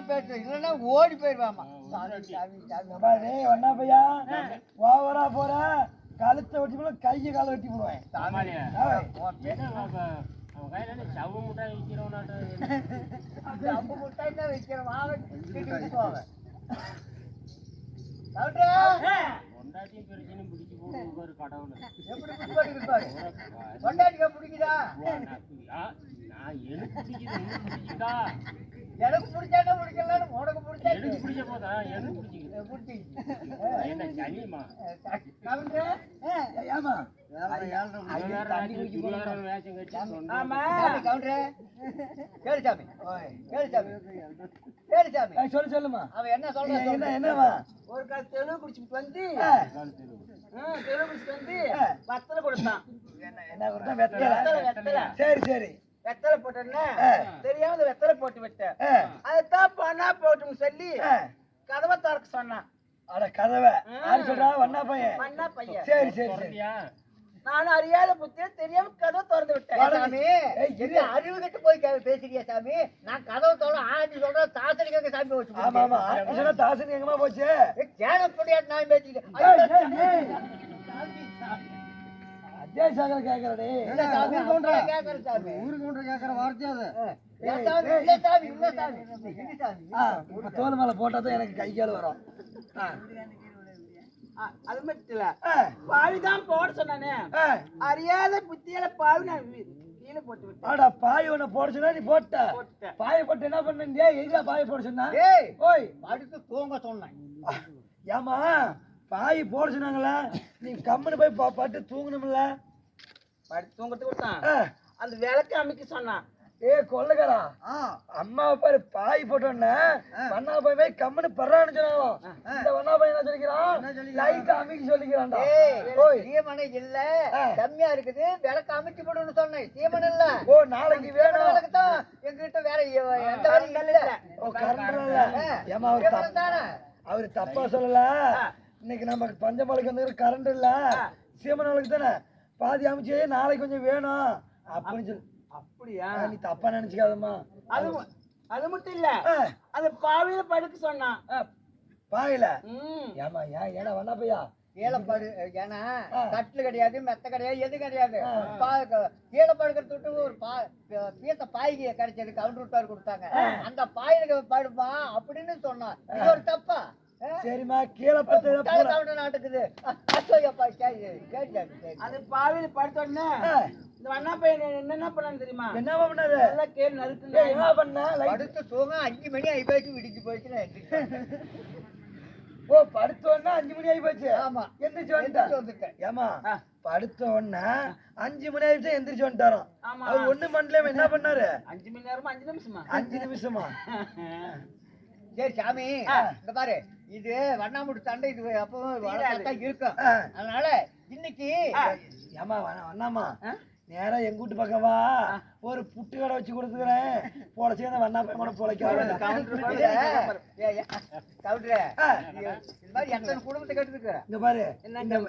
பேச இல்லைன்னா ஓடி போயிடுவாமா. ஒன்னா பையா ஓவரா போற கழுத்தை வெட்டி போல கையை காலை வெட்டி போடுவேன். பிடிக்குதா எனக்கு பிடிச்சாட்டா பிடிக்கல உனக்கு பிடிச்சா பிடிச்ச போதா எனக்கு சொல்லுமா அவன் என்ன சொல்றான் என்னவா ஒரு கால் தெலுங்கு குடிச்சுட்டு வந்து தெலுங்கு குடிச்சுட்டு வந்து பத்தலை கொடுத்தான். என்ன வெத்தலை சரி சரி வெத்தலை போட்டேன்னா தெரியாம வெத்தலை போட்டு விட்டேன். அதுதான் பண்ணா போட்டு சொல்லி கதவை திறக்க சொன்னான். அட கதவை சொல்றா வண்ணா பையன் வண்ணா பையன். சரி சரி சரி நானும் அறியாத புத்திய தெரியாம கதவை திறந்து விட்டேன். சாமி அறிவு கட்டு போய் பேசுறியா சாமி? நான் கதவை திறந்து ஆண்டி சொல்றேன் தாசனி கேட்க சாமி போச்சு. ஆமா ஆமா சொன்னா தாசனி எங்கமா போச்சு? கேனப்படியாட்டு நான் பேசிக்கிட்டேன். அஜய் கேக்குறே ஊருக்கு கேக்குற வார்த்தையாது தோல் மேல போட்டாதான் எனக்கு கை கால் வரும். அது மட்டும் இல்ல பாவிதான் போட சொன்னானே அறியாத புத்தியில பாவி நான் கீழே போட்டு விட்டேன். பாய் உன்னை போட சொன்னா நீ போட்ட பாய போட்டு என்ன பண்ண? எதுல பாய போட சொன்னா? ஓய் அடுத்து தூங்க சொன்னேன். ஏமா பாய் போட சொன்னாங்களா? நீ கம்முன்னு போய் பட்டு தூங்கணும்ல. படுத்து தூங்கறதுக்கு விட்டான். அந்த விளக்கு அமைக்க சொன்னான். கொள்ளக்காரா அம்மாவை பாரு பாய் போட்டோன்னு வண்ணா போய் கம்முன்னு பர்றான்னு சொன்னாலும் இந்த வண்ணா பையன் என்ன சொல்லிக்கிறான்? லைட் அமைக்க சொல்லிக்கிறான்டா. சீமனை இல்ல கம்மியா இருக்குது விளக்கு அமைச்சு போடுன்னு சொன்னேன். சீமன் இல்ல. ஓ நாளைக்கு வேணும் விளக்குதான் எங்ககிட்ட வேற எந்த வேலையும் இல்ல. ஓ கரண்ட் இல்ல. ஏமா அவரு தப்பா சொல்லல. இன்னைக்கு நமக்கு பஞ்சமலைக்கு வந்து கரண்ட் இல்ல சீமனுக்கு தானே பாதி அமைச்சு நாளைக்கு கொஞ்சம் வேணும் அப்படின்னு சொல்லி. அப்படியா? நீ தப்பா நினைச்சுக்காதம்மா. அது மட்டும் இல்ல அந்த பாவியில படுக்க சொன்னான். பாயில ஏமா ஏன்னா வண்ணா பையா கீழப்பாடு ஏன்னா கட்டில் கிடையாது மெத்த கிடையாது எது கிடையாது. கீழே படுக்கிறது விட்டு ஒரு பீத்த பாய்க்கு கிடைச்சது கவுண்டர் விட்டாரு கொடுத்தாங்க. அந்த பாயில படுப்பா அப்படின்னு சொன்னான். இது ஒரு தப்பா? சரிம்மா கீழே படுத்து நாட்டுக்குது. அது பாவியில படுத்த உடனே இந்த வண்ணா பையன் என்ன பண்ணான்னு தெரியுமா? என்ன பண்ணாரு? கேள்வி நறுக்கு என்ன பண்ண? படுத்து தூங்க 5 மணி ஆகி போயிட்டு விடிஞ்சு போயிடுச்சுன்னா ஓ படுத்த உடனே 5 மணி ஆகி போச்சு. ஆமா எந்திரிச்சு வந்துட்டேன். ஏமா படுத்த உடனே 5 மணி ஆயிடுச்சு எந்திரிச்சு வந்துட்டாராம். அவர் ஒண்ணு பண்ணல என்ன பண்ணாரு? 5 மணி நேரமா 5 நிமிஷமா 5 நிமிஷமா? சரி சாமி இந்த பாரு இது வண்ணாமுடி சண்டை இது அப்பவும் இருக்கும். அதனால இன்னைக்கு ஏமா வண்ணாமா நேரா எங்க வீட்டு பக்கவா ஒரு புட்டு கடை வச்சு கொடுத்துக்கிறேன். போல சேர்ந்த வண்ணா பையன் கூட பொழைக்க எத்தனை குடும்பத்தை கேட்டு இங்க பாரு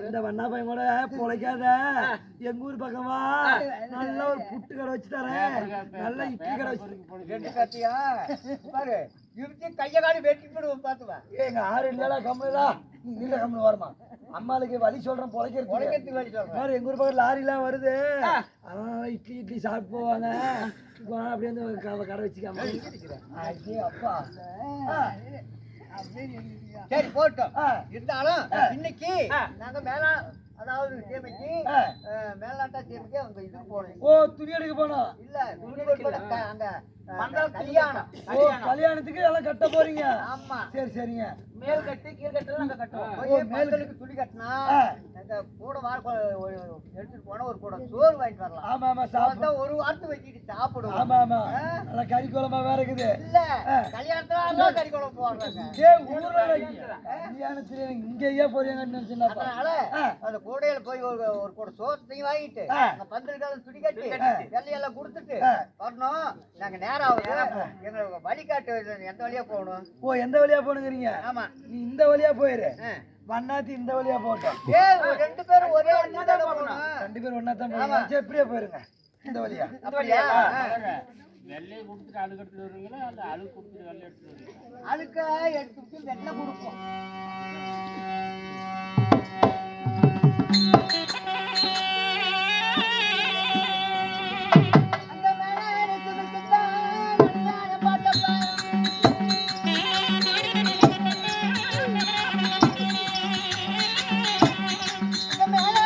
இந்த வண்ணா பையன் கூட பொழைக்காத எங்க ஊர் பக்கவா நல்ல ஒரு புட்டு கடை வச்சு தரேன். நல்ல இட்லி கடை வச்சு 2 கத்தியா பாரு கைய காலி வெட்டி போடுவோம் பாத்துவா. எங்க ஆறு இல்லடா கம்முடா இல்ல கம்மு வரமா அம்மாளுக்கு வழி சொல்றேன் பொழைக்கிறதுக்கு வழி சொல்றேன். எங்க ஊர் பக்கம் லாரி எல்லாம் வருது. அதனால இட்லி சாப்பிட்டு போவாங்க. அப்படியே வந்து கடை வச்சுக்காம அப்பா சரி போட்டோம். இருந்தாலும் இன்னைக்கு நாங்க மேல அதாவது சேமிக்கு மேலாட்டா சேமிக்கு அவங்க இதுக்கு போனோம். ஓ துணி எடுக்க போனோம். இல்ல அங்க கல்யாணத்துக்கு எல்லாம் கட்ட போறீங்க? ஆமா சரி சரிங்க. மேல் கட்டி கீழ் கட்டலாம் நாங்க கட்டுவோம். மேலுக்கு துணி கட்டினா கூட எடுத்துட்டு போனா ஒரு கூட சோறு வாங்கிட்டு வரலாம். ஆமா ஆமா சாப்பிட்டா ஒரு வாரத்து வச்சுட்டு சாப்பிடுவோம். ஆமா ஆமா நல்லா கறி குழம்பா வேற இருக்குது. இல்ல கல்யாணத்துல கறி குழம்பு போடுறாங்க. கல்யாணத்துல இங்கேயே போறீங்கன்னு நினைச்சேன். அதனால அந்த கூடையில போய் ஒரு கூட சோறு வாங்கிட்டு பந்தலுக்கால துணி கட்டி வெள்ளையெல்லாம் கொடுத்துட்டு வரணும். நாங்க நேரம் எங்களுக்கு வழிகாட்டு எந்த வழியா போகணும்? ஓ எந்த வழியா போகணுங்கிறீங்க? ஆமா நீ இந்த வழியா போயிரு. வண்ணாத்தி இந்த வழியா போட்டோம். 2 பேரும் ஒரே ஒண்ணாதான் போகணும். 2 பேரும் ஒண்ணாதான் போகணும். எப்படியா போயிருங்க இந்த வழியா? அப்படியா? வெள்ளையை கொடுத்துட்டு அழுக்கு எடுத்துட்டு வருவீங்களா அந்த அழுக்கு கொடுத்துட்டு வெள்ளை எடுத்துட்டு வருவீங்களா? அழுக்க எடுத்துட்டு வெள்ளை கொடுப்போம். அந்த மேலே துணிக்குத்தான் நன்றான பாட்டப்பா. அந்த மேலே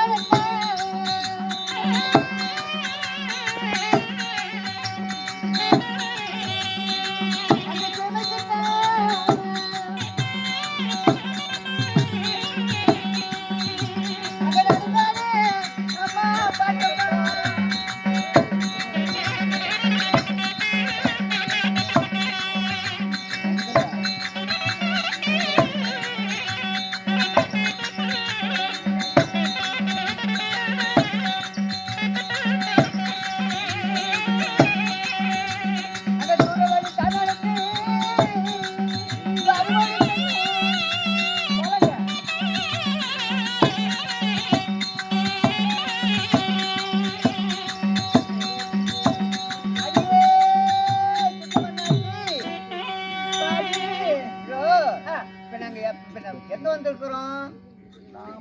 எங்க வந்திருக்கிறோம்?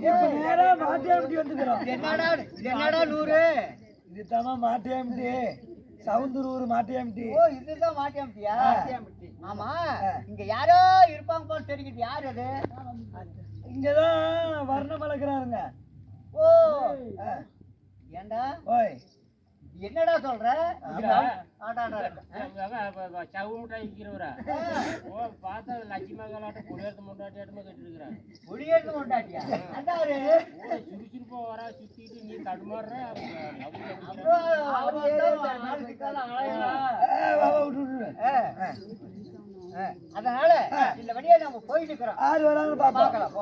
இப்ப நேரா மாட்டியாமிட்டி வந்துக்கிறோம். என்னடா என்னடா நூறு? இதுதாம்மா மாட்டியாமிட்டி, சவுந்தூர் மாட்டியாமிட்டி. ஓ இதுதான் மாட்டியாமிட்டியா? ஆமா இங்க யாரோ இருப்பாங்க போல தெரியுது. யார் அது? இங்கதான் வர்ணம் வளர்க்குறாருங்க. ஓ ஏண்டா ஓய் என்னடா சொல்ற? சவு மிட்டாய் விற்கிறவரா? ஓ பார்த்தா லட்சுமங்கலாட்டம் குடியேற்ற முண்டாட்டியாட்டமா கேட்டுருக்குறேன். குடியேற்ற முண்டாட்டியா? அதாரு சுறுசுறுப்பா வரா சுத்திட்டு நீ தடுமாறுற. அதனால இந்த வழியா நம்ம போயிட்டு இருக்கிறோம். ஆறு வராங்கன்னு பாக்கலாம். பார்க்கலாம்.